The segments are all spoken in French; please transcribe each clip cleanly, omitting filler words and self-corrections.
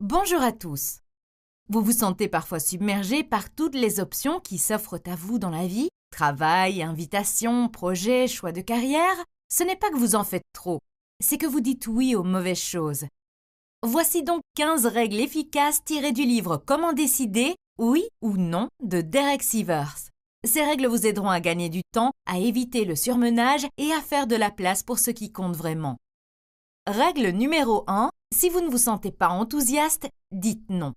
Bonjour à tous. Vous vous sentez parfois submergé par toutes les options qui s'offrent à vous dans la vie? Travail, invitation, projet, choix de carrière? Ce n'est pas que vous en faites trop, c'est que vous dites oui aux mauvaises choses. Voici donc 15 règles efficaces tirées du livre Comment décider, oui ou non de Derek Sivers. Ces règles vous aideront à gagner du temps, à éviter le surmenage et à faire de la place pour ce qui compte vraiment. Règle numéro 1. Si vous ne vous sentez pas enthousiaste, dites non.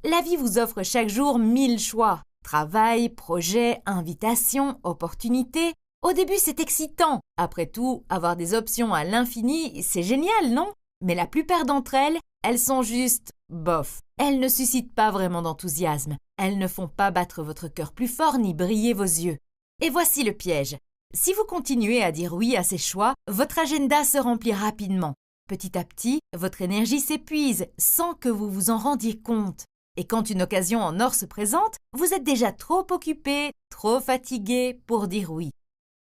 La vie vous offre chaque jour 1000 choix. Travail, projet, invitation, opportunités. Au début, c'est excitant. Après tout, avoir des options à l'infini, c'est génial, non? Mais la plupart d'entre elles, elles sont juste bof. Elles ne suscitent pas vraiment d'enthousiasme. Elles ne font pas battre votre cœur plus fort ni briller vos yeux. Et voici le piège. Si vous continuez à dire oui à ces choix, votre agenda se remplit rapidement. Petit à petit, votre énergie s'épuise sans que vous vous en rendiez compte. Et quand une occasion en or se présente, vous êtes déjà trop occupé, trop fatigué pour dire oui.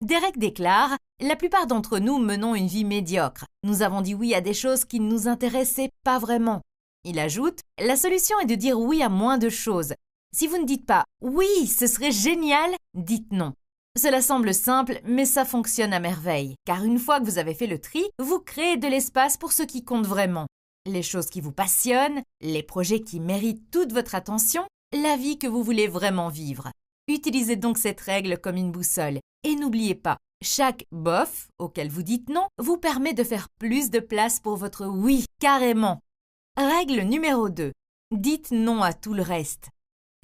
Derek déclare « La plupart d'entre nous menons une vie médiocre. Nous avons dit oui à des choses qui ne nous intéressaient pas vraiment. » Il ajoute « La solution est de dire oui à moins de choses. Si vous ne dites pas « oui, ce serait génial », dites non. Cela semble simple, mais ça fonctionne à merveille, car une fois que vous avez fait le tri, vous créez de l'espace pour ce qui compte vraiment. Les choses qui vous passionnent, les projets qui méritent toute votre attention, la vie que vous voulez vraiment vivre. Utilisez donc cette règle comme une boussole. Et n'oubliez pas, chaque bof auquel vous dites non vous permet de faire plus de place pour votre oui, carrément. Règle numéro 2. Dites non à tout le reste.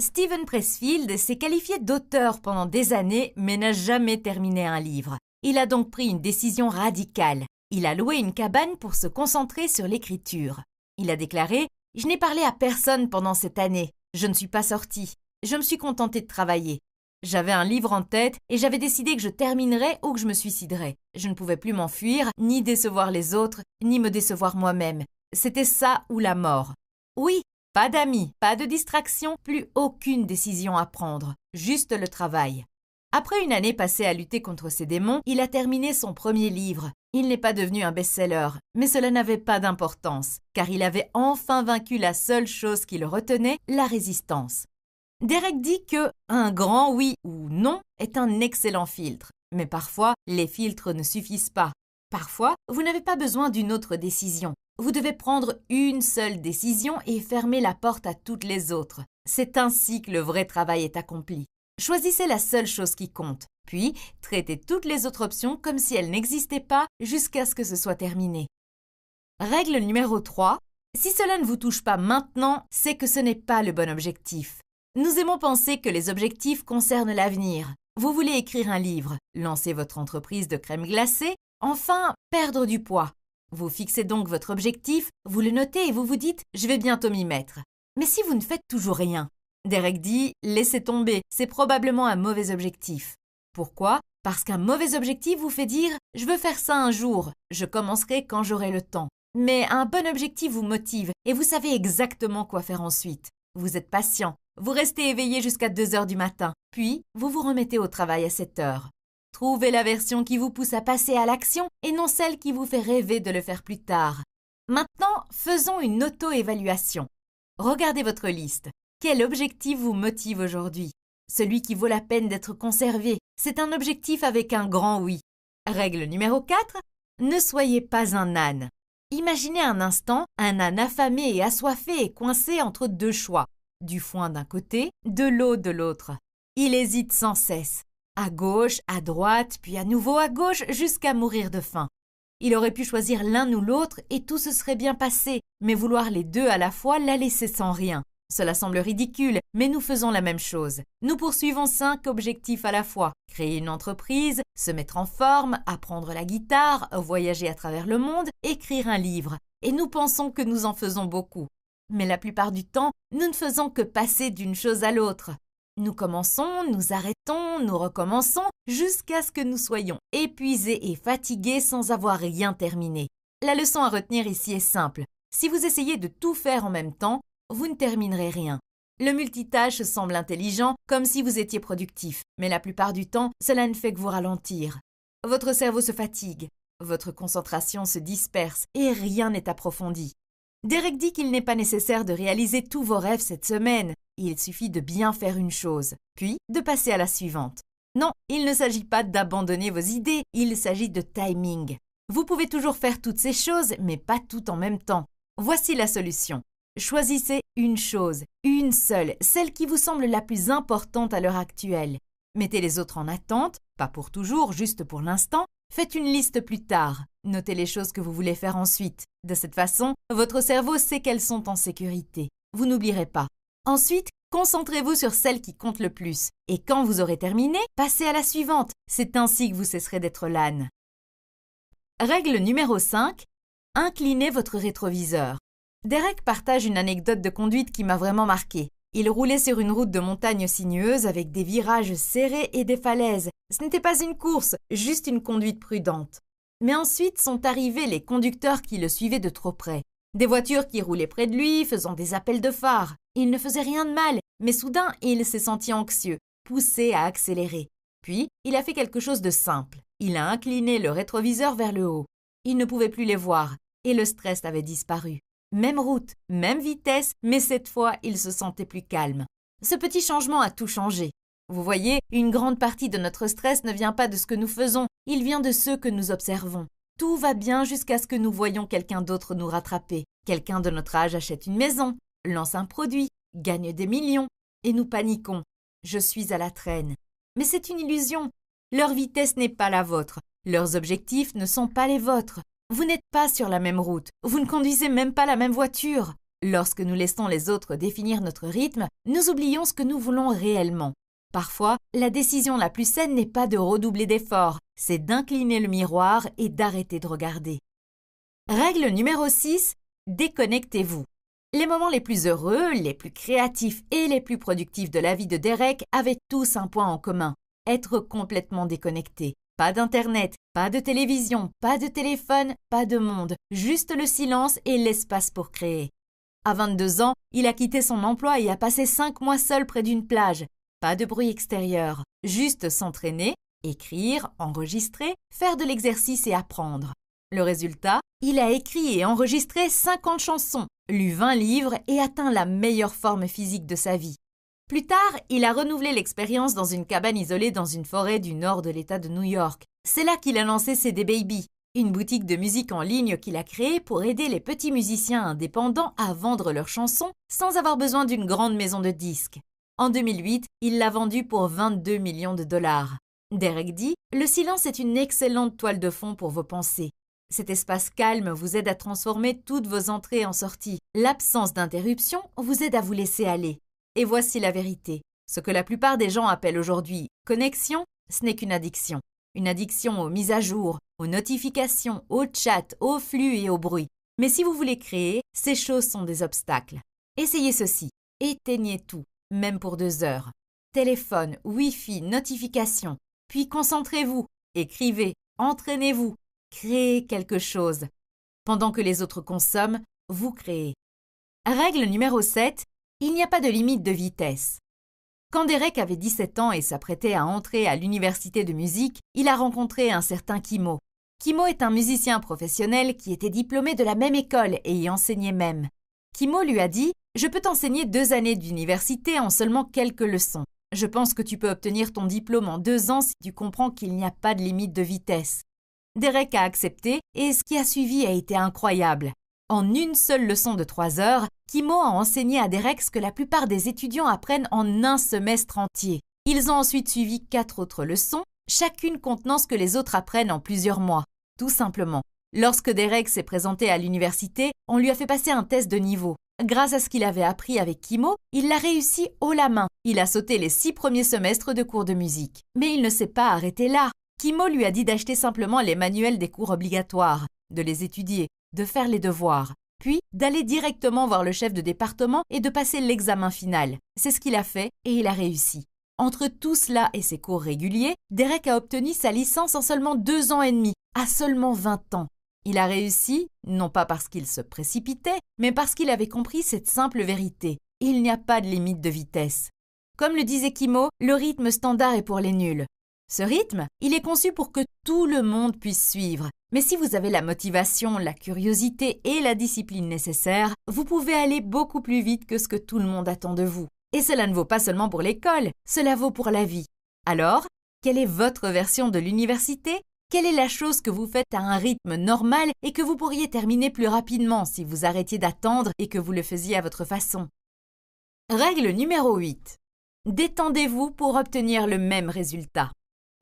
Steven Pressfield s'est qualifié d'auteur pendant des années, mais n'a jamais terminé un livre. Il a donc pris une décision radicale. Il a loué une cabane pour se concentrer sur l'écriture. Il a déclaré « Je n'ai parlé à personne pendant cette année. Je ne suis pas sorti. Je me suis contenté de travailler. J'avais un livre en tête et j'avais décidé que je terminerais ou que je me suiciderais. Je ne pouvais plus m'enfuir, ni décevoir les autres, ni me décevoir moi-même. C'était ça ou la mort. Oui, pas d'amis, pas de distraction, plus aucune décision à prendre, juste le travail. » Après une année passée à lutter contre ses démons, il a terminé son premier livre. Il n'est pas devenu un best-seller, mais cela n'avait pas d'importance, car il avait enfin vaincu la seule chose qui le retenait, la résistance. Derek dit que un grand oui ou non est un excellent filtre, mais parfois, les filtres ne suffisent pas. Parfois, vous n'avez pas besoin d'une autre décision. Vous devez prendre une seule décision et fermer la porte à toutes les autres. C'est ainsi que le vrai travail est accompli. Choisissez la seule chose qui compte, puis traitez toutes les autres options comme si elles n'existaient pas jusqu'à ce que ce soit terminé. Règle numéro 3. Si cela ne vous touche pas maintenant, c'est que ce n'est pas le bon objectif. Nous aimons penser que les objectifs concernent l'avenir. Vous voulez écrire un livre, lancer votre entreprise de crème glacée, enfin perdre du poids. Vous fixez donc votre objectif, vous le notez et vous vous dites « je vais bientôt m'y mettre ». Mais si vous ne faites toujours rien, Derek dit « laissez tomber, c'est probablement un mauvais objectif ». Pourquoi? Parce qu'un mauvais objectif vous fait dire « je veux faire ça un jour, je commencerai quand j'aurai le temps ». Mais un bon objectif vous motive et vous savez exactement quoi faire ensuite. Vous êtes patient, vous restez éveillé jusqu'à 2 heures du matin, puis vous vous remettez au travail à 7 heures. Trouvez la version qui vous pousse à passer à l'action et non celle qui vous fait rêver de le faire plus tard. Maintenant, faisons une auto-évaluation. Regardez votre liste. Quel objectif vous motive aujourd'hui? Celui qui vaut la peine d'être conservé. C'est un objectif avec un grand oui. Règle numéro 4. Ne soyez pas un âne. Imaginez un instant un âne affamé et assoiffé et coincé entre deux choix. Du foin d'un côté, de l'eau de l'autre. Il hésite sans cesse. À gauche, à droite, puis à nouveau à gauche, jusqu'à mourir de faim. Il aurait pu choisir l'un ou l'autre et tout se serait bien passé, mais vouloir les deux à la fois l'a laissé sans rien. Cela semble ridicule, mais nous faisons la même chose. Nous poursuivons 5 objectifs à la fois. Créer une entreprise, se mettre en forme, apprendre la guitare, voyager à travers le monde, écrire un livre. Et nous pensons que nous en faisons beaucoup. Mais la plupart du temps, nous ne faisons que passer d'une chose à l'autre. Nous commençons, nous arrêtons, nous recommençons, jusqu'à ce que nous soyons épuisés et fatigués sans avoir rien terminé. La leçon à retenir ici est simple. Si vous essayez de tout faire en même temps, vous ne terminerez rien. Le multitâche semble intelligent, comme si vous étiez productif, mais la plupart du temps, cela ne fait que vous ralentir. Votre cerveau se fatigue, votre concentration se disperse et rien n'est approfondi. Derek dit qu'il n'est pas nécessaire de réaliser tous vos rêves cette semaine. Il suffit de bien faire une chose, puis de passer à la suivante. Non, il ne s'agit pas d'abandonner vos idées, il s'agit de timing. Vous pouvez toujours faire toutes ces choses, mais pas tout en même temps. Voici la solution. Choisissez une chose, une seule, celle qui vous semble la plus importante à l'heure actuelle. Mettez les autres en attente, pas pour toujours, juste pour l'instant. Faites une liste plus tard. Notez les choses que vous voulez faire ensuite. De cette façon, votre cerveau sait qu'elles sont en sécurité. Vous n'oublierez pas. Ensuite, concentrez-vous sur celle qui compte le plus. Et quand vous aurez terminé, passez à la suivante. C'est ainsi que vous cesserez d'être l'âne. Règle numéro 5. Inclinez votre rétroviseur. Derek partage une anecdote de conduite qui m'a vraiment marqué. Il roulait sur une route de montagne sinueuse avec des virages serrés et des falaises. Ce n'était pas une course, juste une conduite prudente. Mais ensuite sont arrivés les conducteurs qui le suivaient de trop près. Des voitures qui roulaient près de lui, faisant des appels de phare. Il ne faisait rien de mal, mais soudain, il s'est senti anxieux, poussé à accélérer. Puis, il a fait quelque chose de simple. Il a incliné le rétroviseur vers le haut. Il ne pouvait plus les voir, et le stress avait disparu. Même route, même vitesse, mais cette fois, il se sentait plus calme. Ce petit changement a tout changé. Vous voyez, une grande partie de notre stress ne vient pas de ce que nous faisons, il vient de ceux que nous observons. Tout va bien jusqu'à ce que nous voyions quelqu'un d'autre nous rattraper. Quelqu'un de notre âge achète une maison, lance un produit, gagne des millions, et nous paniquons. Je suis à la traîne. Mais c'est une illusion. Leur vitesse n'est pas la vôtre. Leurs objectifs ne sont pas les vôtres. Vous n'êtes pas sur la même route. Vous ne conduisez même pas la même voiture. Lorsque nous laissons les autres définir notre rythme, nous oublions ce que nous voulons réellement. Parfois, la décision la plus saine n'est pas de redoubler d'efforts, c'est d'incliner le miroir et d'arrêter de regarder. Règle numéro 6. Déconnectez-vous. Les moments les plus heureux, les plus créatifs et les plus productifs de la vie de Derek avaient tous un point en commun, être complètement déconnectés. Pas d'internet, pas de télévision, pas de téléphone, pas de monde, juste le silence et l'espace pour créer. À 22 ans, il a quitté son emploi et a passé 5 mois seul près d'une plage. Pas de bruit extérieur, juste s'entraîner, écrire, enregistrer, faire de l'exercice et apprendre. Le résultat, il a écrit et enregistré 50 chansons, lu 20 livres et atteint la meilleure forme physique de sa vie. Plus tard, il a renouvelé l'expérience dans une cabane isolée dans une forêt du nord de l'État de New York. C'est là qu'il a lancé CD Baby, une boutique de musique en ligne qu'il a créée pour aider les petits musiciens indépendants à vendre leurs chansons sans avoir besoin d'une grande maison de disques. En 2008, il l'a vendue pour 22 millions de dollars. Derek dit « Le silence est une excellente toile de fond pour vos pensées. Cet espace calme vous aide à transformer toutes vos entrées en sorties. L'absence d'interruption vous aide à vous laisser aller. Et voici la vérité. Ce que la plupart des gens appellent aujourd'hui connexion, ce n'est qu'une addiction. Une addiction aux mises à jour, aux notifications, aux chats, aux flux et au bruit. Mais si vous voulez créer, ces choses sont des obstacles. Essayez ceci. Éteignez tout, même pour 2 heures. Téléphone, Wi-Fi, notifications. Puis concentrez-vous, écrivez, entraînez-vous, créez quelque chose. Pendant que les autres consomment, vous créez. Règle numéro 7. Il n'y a pas de limite de vitesse. Quand Derek avait 17 ans et s'apprêtait à entrer à l'université de musique, il a rencontré un certain Kimo. Kimo est un musicien professionnel qui était diplômé de la même école et y enseignait même. Kimo lui a dit « Je peux t'enseigner 2 années d'université en seulement quelques leçons. Je pense que tu peux obtenir ton diplôme en 2 ans si tu comprends qu'il n'y a pas de limite de vitesse. » Derek a accepté et ce qui a suivi a été incroyable. En une seule leçon de 3 heures, Kimo a enseigné à Derek ce que la plupart des étudiants apprennent en un semestre entier. Ils ont ensuite suivi 4 autres leçons, chacune contenant ce que les autres apprennent en plusieurs mois. Tout simplement. Lorsque Derek s'est présenté à l'université, on lui a fait passer un test de niveau. Grâce à ce qu'il avait appris avec Kimo, il l'a réussi haut la main. Il a sauté les 6 premiers semestres de cours de musique. Mais il ne s'est pas arrêté là. Kimo lui a dit d'acheter simplement les manuels des cours obligatoires, de les étudier, de faire les devoirs, puis d'aller directement voir le chef de département et de passer l'examen final. C'est ce qu'il a fait et il a réussi. Entre tout cela et ses cours réguliers, Derek a obtenu sa licence en seulement 2 ans et demi, à seulement 20 ans. Il a réussi, non pas parce qu'il se précipitait, mais parce qu'il avait compris cette simple vérité. Il n'y a pas de limite de vitesse. Comme le disait Kimo, le rythme standard est pour les nuls. Ce rythme, il est conçu pour que tout le monde puisse suivre. Mais si vous avez la motivation, la curiosité et la discipline nécessaires, vous pouvez aller beaucoup plus vite que ce que tout le monde attend de vous. Et cela ne vaut pas seulement pour l'école, cela vaut pour la vie. Alors, quelle est votre version de l'université? Quelle est la chose que vous faites à un rythme normal et que vous pourriez terminer plus rapidement si vous arrêtiez d'attendre et que vous le faisiez à votre façon? Règle numéro 8. Détendez-vous pour obtenir le même résultat.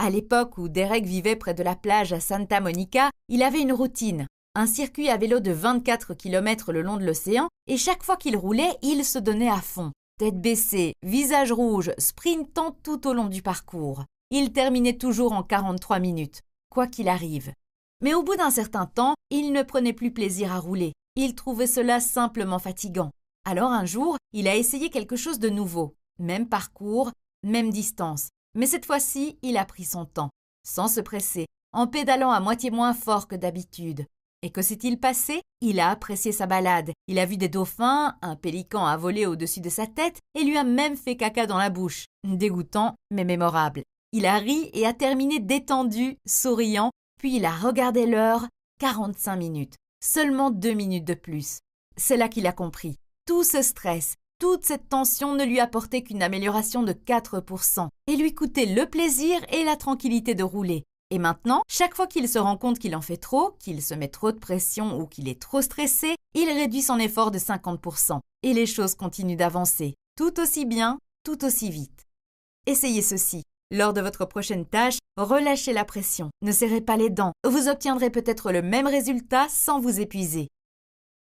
À l'époque où Derek vivait près de la plage à Santa Monica, il avait une routine, un circuit à vélo de 24 km le long de l'océan, et chaque fois qu'il roulait, il se donnait à fond. Tête baissée, visage rouge, sprintant tout au long du parcours. Il terminait toujours en 43 minutes, quoi qu'il arrive. Mais au bout d'un certain temps, il ne prenait plus plaisir à rouler. Il trouvait cela simplement fatigant. Alors un jour, il a essayé quelque chose de nouveau. Même parcours, même distance. Mais cette fois-ci, il a pris son temps, sans se presser, en pédalant à moitié moins fort que d'habitude. Et que s'est-il passé? Il a apprécié sa balade. Il a vu des dauphins, un pélican a volé au-dessus de sa tête et lui a même fait caca dans la bouche. Dégoûtant, mais mémorable. Il a ri et a terminé détendu, souriant, puis il a regardé l'heure, 45 minutes. Seulement 2 minutes de plus. C'est là qu'il a compris. Tout ce stress, toute cette tension ne lui apportait qu'une amélioration de 4% et lui coûtait le plaisir et la tranquillité de rouler. Et maintenant, chaque fois qu'il se rend compte qu'il en fait trop, qu'il se met trop de pression ou qu'il est trop stressé, il réduit son effort de 50% et les choses continuent d'avancer, tout aussi bien, tout aussi vite. Essayez ceci. Lors de votre prochaine tâche, relâchez la pression, ne serrez pas les dents, vous obtiendrez peut-être le même résultat sans vous épuiser.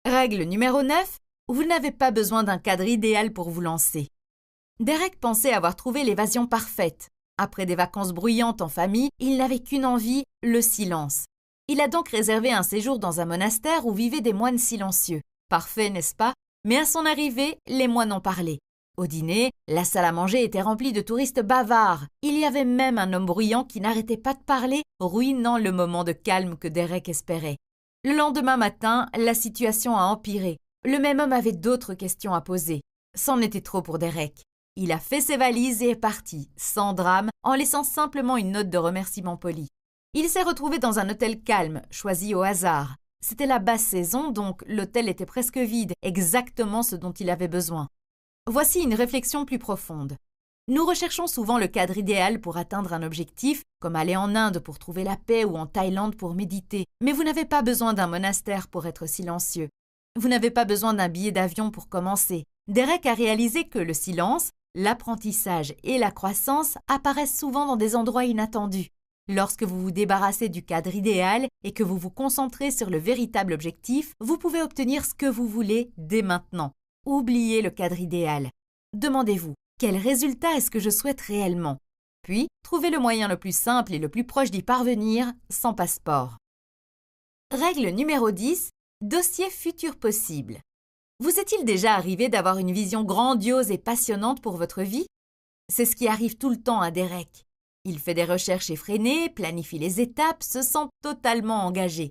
Règle numéro 9. Vous n'avez pas besoin d'un cadre idéal pour vous lancer. Derek pensait avoir trouvé l'évasion parfaite. Après des vacances bruyantes en famille, il n'avait qu'une envie, le silence. Il a donc réservé un séjour dans un monastère où vivaient des moines silencieux. Parfait, n'est-ce pas? Mais à son arrivée, les moines ont parlé. Au dîner, la salle à manger était remplie de touristes bavards. Il y avait même un homme bruyant qui n'arrêtait pas de parler, ruinant le moment de calme que Derek espérait. Le lendemain matin, la situation a empiré. Le même homme avait d'autres questions à poser. C'en était trop pour Derek. Il a fait ses valises et est parti, sans drame, en laissant simplement une note de remerciement poli. Il s'est retrouvé dans un hôtel calme, choisi au hasard. C'était la basse saison, donc l'hôtel était presque vide, exactement ce dont il avait besoin. Voici une réflexion plus profonde. Nous recherchons souvent le cadre idéal pour atteindre un objectif, comme aller en Inde pour trouver la paix ou en Thaïlande pour méditer. Mais vous n'avez pas besoin d'un monastère pour être silencieux. Vous n'avez pas besoin d'un billet d'avion pour commencer. Derek a réalisé que le silence, l'apprentissage et la croissance apparaissent souvent dans des endroits inattendus. Lorsque vous vous débarrassez du cadre idéal et que vous vous concentrez sur le véritable objectif, vous pouvez obtenir ce que vous voulez dès maintenant. Oubliez le cadre idéal. Demandez-vous, quel résultat est-ce que je souhaite réellement? Puis, trouvez le moyen le plus simple et le plus proche d'y parvenir, sans passeport. Règle numéro 10. Dossier futur possible. Vous est-il déjà arrivé d'avoir une vision grandiose et passionnante pour votre vie? C'est ce qui arrive tout le temps à Derek. Il fait des recherches effrénées, planifie les étapes, se sent totalement engagé.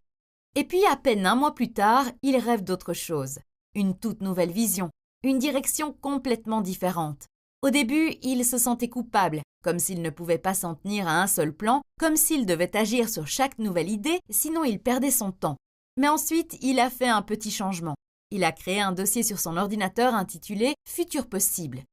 Et puis, à peine un mois plus tard, il rêve d'autre chose. Une toute nouvelle vision, une direction complètement différente. Au début, il se sentait coupable, comme s'il ne pouvait pas s'en tenir à un seul plan, comme s'il devait agir sur chaque nouvelle idée, sinon il perdait son temps. Mais ensuite, il a fait un petit changement. Il a créé un dossier sur son ordinateur intitulé « Futur possible ».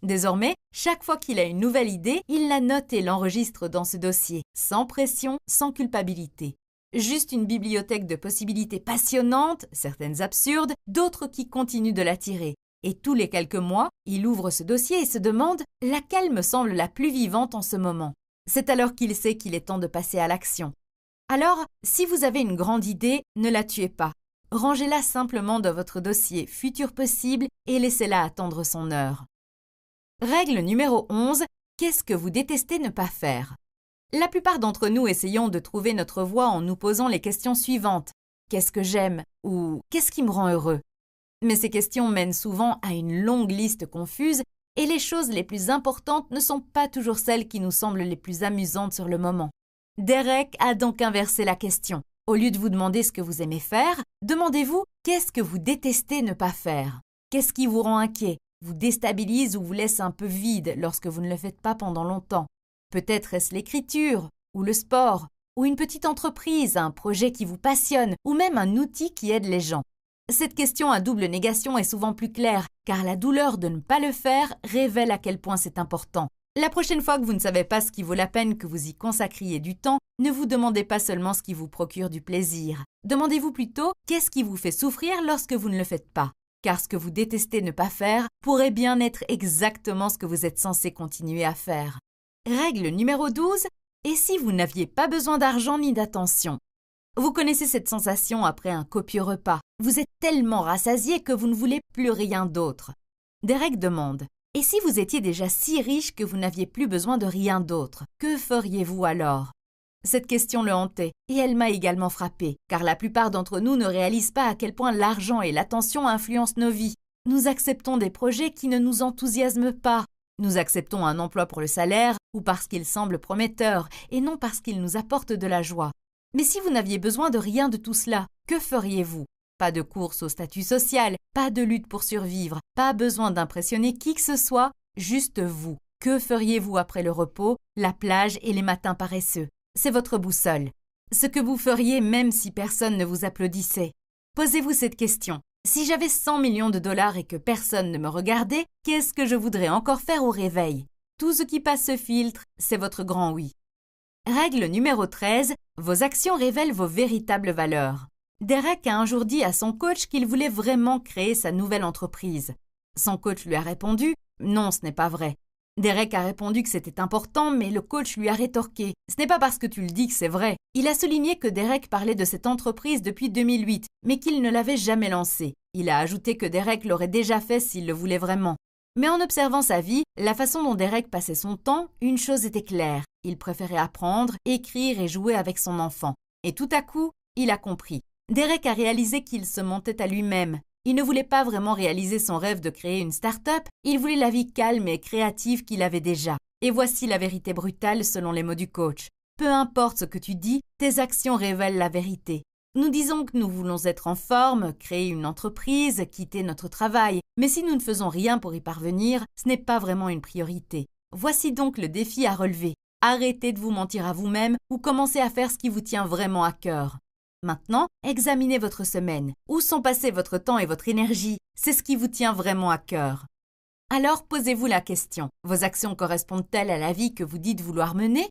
Désormais, chaque fois qu'il a une nouvelle idée, il la note et l'enregistre dans ce dossier, sans pression, sans culpabilité. Juste une bibliothèque de possibilités passionnantes, certaines absurdes, d'autres qui continuent de l'attirer. Et tous les quelques mois, il ouvre ce dossier et se demande laquelle me semble la plus vivante en ce moment. C'est alors qu'il sait qu'il est temps de passer à l'action. Alors, si vous avez une grande idée, ne la tuez pas. Rangez-la simplement dans votre dossier Futur possible et laissez-la attendre son heure. Règle numéro 11. Qu'est-ce que vous détestez ne pas faire? La plupart d'entre nous essayons de trouver notre voie en nous posant les questions suivantes. Qu'est-ce que j'aime? Ou qu'est-ce qui me rend heureux? Mais ces questions mènent souvent à une longue liste confuse et les choses les plus importantes ne sont pas toujours celles qui nous semblent les plus amusantes sur le moment. Derek a donc inversé la question. Au lieu de vous demander ce que vous aimez faire, demandez-vous qu'est-ce que vous détestez ne pas faire? Qu'est-ce qui vous rend inquiet, vous déstabilise ou vous laisse un peu vide lorsque vous ne le faites pas pendant longtemps? Peut-être est-ce l'écriture, ou le sport, ou une petite entreprise, un projet qui vous passionne, ou même un outil qui aide les gens. Cette question à double négation est souvent plus claire, car la douleur de ne pas le faire révèle à quel point c'est important. La prochaine fois que vous ne savez pas ce qui vaut la peine que vous y consacriez du temps, ne vous demandez pas seulement ce qui vous procure du plaisir. Demandez-vous plutôt qu'est-ce qui vous fait souffrir lorsque vous ne le faites pas. Car ce que vous détestez ne pas faire pourrait bien être exactement ce que vous êtes censé continuer à faire. Règle numéro 12. Et si vous n'aviez pas besoin d'argent ni d'attention? Vous connaissez cette sensation après un copieux repas. Vous êtes tellement rassasié que vous ne voulez plus rien d'autre. Derek demande « Et si vous étiez déjà si riche que vous n'aviez plus besoin de rien d'autre, que feriez-vous alors ?» Cette question le hantait et elle m'a également frappée, car la plupart d'entre nous ne réalisent pas à quel point l'argent et l'attention influencent nos vies. Nous acceptons des projets qui ne nous enthousiasment pas. Nous acceptons un emploi pour le salaire ou parce qu'il semble prometteur et non parce qu'il nous apporte de la joie. Mais si vous n'aviez besoin de rien de tout cela, que feriez-vous? Pas de course au statut social, pas de lutte pour survivre, pas besoin d'impressionner qui que ce soit, juste vous. Que feriez-vous après le repos, la plage et les matins paresseux? C'est votre boussole. Ce que vous feriez même si personne ne vous applaudissait. Posez-vous cette question. Si j'avais 100 millions de dollars et que personne ne me regardait, qu'est-ce que je voudrais encore faire au réveil? Tout ce qui passe ce filtre, c'est votre grand oui. Règle numéro 13. Vos actions révèlent vos véritables valeurs. Derek a un jour dit à son coach qu'il voulait vraiment créer sa nouvelle entreprise. Son coach lui a répondu « Non, ce n'est pas vrai ». Derek a répondu que c'était important, mais le coach lui a rétorqué « Ce n'est pas parce que tu le dis que c'est vrai ». Il a souligné que Derek parlait de cette entreprise depuis 2008, mais qu'il ne l'avait jamais lancée. Il a ajouté que Derek l'aurait déjà fait s'il le voulait vraiment. Mais en observant sa vie, la façon dont Derek passait son temps, une chose était claire. Il préférait apprendre, écrire et jouer avec son enfant. Et tout à coup, il a compris. Derek a réalisé qu'il se mentait à lui-même. Il ne voulait pas vraiment réaliser son rêve de créer une start-up, il voulait la vie calme et créative qu'il avait déjà. Et voici la vérité brutale selon les mots du coach. Peu importe ce que tu dis, tes actions révèlent la vérité. Nous disons que nous voulons être en forme, créer une entreprise, quitter notre travail, mais si nous ne faisons rien pour y parvenir, ce n'est pas vraiment une priorité. Voici donc le défi à relever. Arrêtez de vous mentir à vous-même ou commencez à faire ce qui vous tient vraiment à cœur. Maintenant, examinez votre semaine. Où sont passés votre temps et votre énergie? C'est ce qui vous tient vraiment à cœur. Alors posez-vous la question. Vos actions correspondent-elles à la vie que vous dites vouloir mener?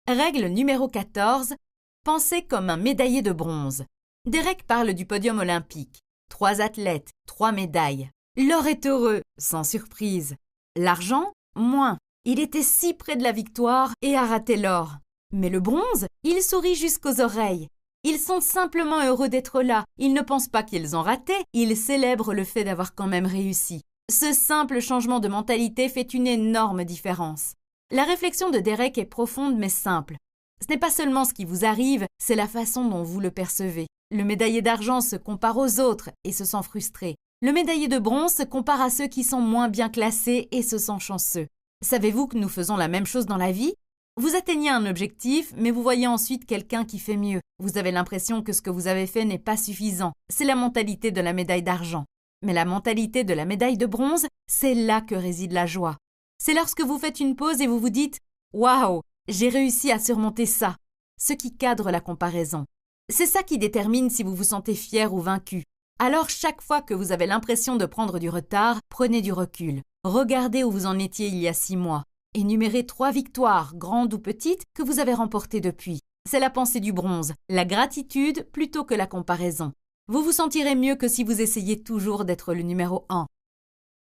Règle numéro 14. Pensez comme un médaillé de bronze. Derek parle du podium olympique. 3 athlètes, 3 médailles. L'or est heureux, sans surprise. L'argent, moins. Il était si près de la victoire et a raté l'or. Mais le bronze, il sourit jusqu'aux oreilles. Ils sont simplement heureux d'être là. Ils ne pensent pas qu'ils ont raté, ils célèbrent le fait d'avoir quand même réussi. Ce simple changement de mentalité fait une énorme différence. La réflexion de Derek est profonde mais simple. Ce n'est pas seulement ce qui vous arrive, c'est la façon dont vous le percevez. Le médaillé d'argent se compare aux autres et se sent frustré. Le médaillé de bronze se compare à ceux qui sont moins bien classés et se sent chanceux. Savez-vous que nous faisons la même chose dans la vie? Vous atteignez un objectif, mais vous voyez ensuite quelqu'un qui fait mieux. Vous avez l'impression que ce que vous avez fait n'est pas suffisant. C'est la mentalité de la médaille d'argent. Mais la mentalité de la médaille de bronze, c'est là que réside la joie. C'est lorsque vous faites une pause et vous vous dites « Waouh, j'ai réussi à surmonter ça », ce qui cadre la comparaison. C'est ça qui détermine si vous vous sentez fier ou vaincu. Alors chaque fois que vous avez l'impression de prendre du retard, prenez du recul. Regardez où vous en étiez il y a 6 mois. Énumérez 3 victoires, grandes ou petites, que vous avez remportées depuis. C'est la pensée du bronze, la gratitude plutôt que la comparaison. Vous vous sentirez mieux que si vous essayez toujours d'être le numéro 1.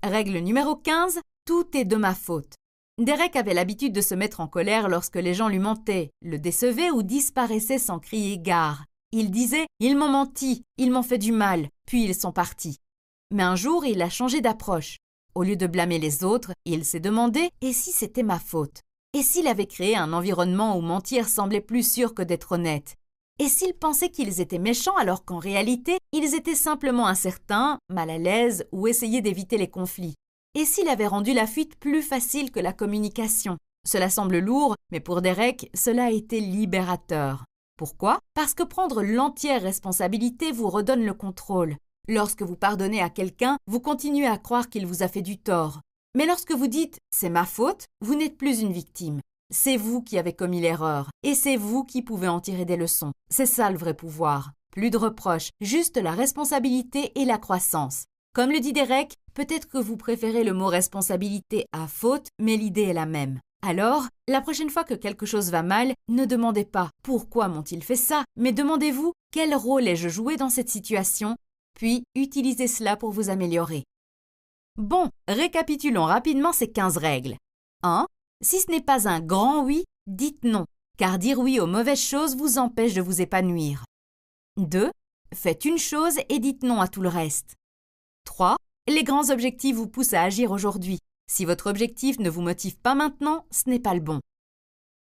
Règle numéro 15, tout est de ma faute. Derek avait l'habitude de se mettre en colère lorsque les gens lui mentaient, le décevaient ou disparaissaient sans crier gare. Il disait « Ils m'ont menti, ils m'ont fait du mal », puis ils sont partis. Mais un jour, il a changé d'approche. Au lieu de blâmer les autres, il s'est demandé « Et si c'était ma faute ?» Et s'il avait créé un environnement où mentir semblait plus sûr que d'être honnête? Et s'il pensait qu'ils étaient méchants alors qu'en réalité, ils étaient simplement incertains, mal à l'aise ou essayaient d'éviter les conflits? Et s'il avait rendu la fuite plus facile que la communication? Cela semble lourd, mais pour Derek, cela a été libérateur. Pourquoi? Parce que prendre l'entière responsabilité vous redonne le contrôle. Lorsque vous pardonnez à quelqu'un, vous continuez à croire qu'il vous a fait du tort. Mais lorsque vous dites « c'est ma faute », vous n'êtes plus une victime. C'est vous qui avez commis l'erreur et c'est vous qui pouvez en tirer des leçons. C'est ça le vrai pouvoir. Plus de reproches, juste la responsabilité et la croissance. Comme le dit Derek, peut-être que vous préférez le mot responsabilité à faute, mais l'idée est la même. Alors, la prochaine fois que quelque chose va mal, ne demandez pas « Pourquoi m'ont-ils fait ça ?», mais demandez-vous « Quel rôle ai-je joué dans cette situation ?» Puis, utilisez cela pour vous améliorer. Bon, récapitulons rapidement ces 15 règles. 1. Si ce n'est pas un grand oui, dites non, car dire oui aux mauvaises choses vous empêche de vous épanouir. 2. Faites une chose et dites non à tout le reste. 3. Les grands objectifs vous poussent à agir aujourd'hui. Si votre objectif ne vous motive pas maintenant, ce n'est pas le bon.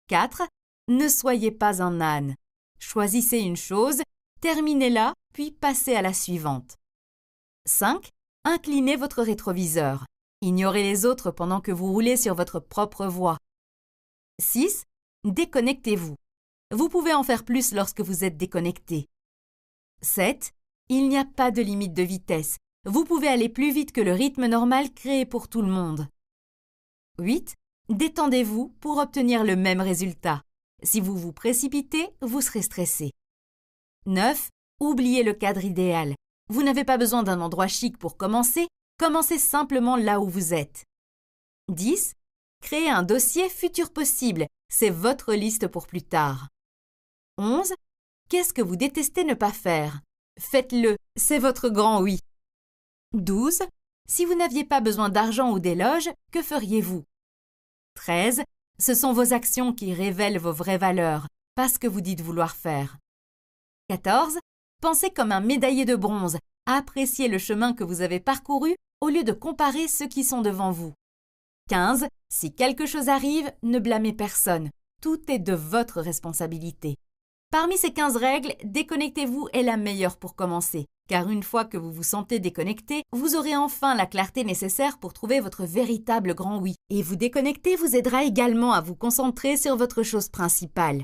4. Ne soyez pas un âne. Choisissez une chose, terminez-la, puis passez à la suivante. 5. Inclinez votre rétroviseur. Ignorez les autres pendant que vous roulez sur votre propre voie. 6. Déconnectez-vous. Vous pouvez en faire plus lorsque vous êtes déconnecté. 7. Il n'y a pas de limite de vitesse. Vous pouvez aller plus vite que le rythme normal créé pour tout le monde. 8. Détendez-vous pour obtenir le même résultat. Si vous vous précipitez, vous serez stressé. 9. Oubliez le cadre idéal. Vous n'avez pas besoin d'un endroit chic pour commencer, commencez simplement là où vous êtes. 10. Créez un dossier futur possible, c'est votre liste pour plus tard. 11. Qu'est-ce que vous détestez ne pas faire? Faites-le, c'est votre grand oui. 12. Si vous n'aviez pas besoin d'argent ou d'éloges, que feriez-vous? 13. Ce sont vos actions qui révèlent vos vraies valeurs, pas ce que vous dites vouloir faire. 14. Pensez comme un médaillé de bronze, appréciez le chemin que vous avez parcouru au lieu de comparer ceux qui sont devant vous. 15. Si quelque chose arrive, ne blâmez personne, tout est de votre responsabilité. Parmi ces 15 règles, déconnectez-vous est la meilleure pour commencer, car une fois que vous vous sentez déconnecté, vous aurez enfin la clarté nécessaire pour trouver votre véritable grand oui. Et vous déconnecter vous aidera également à vous concentrer sur votre chose principale.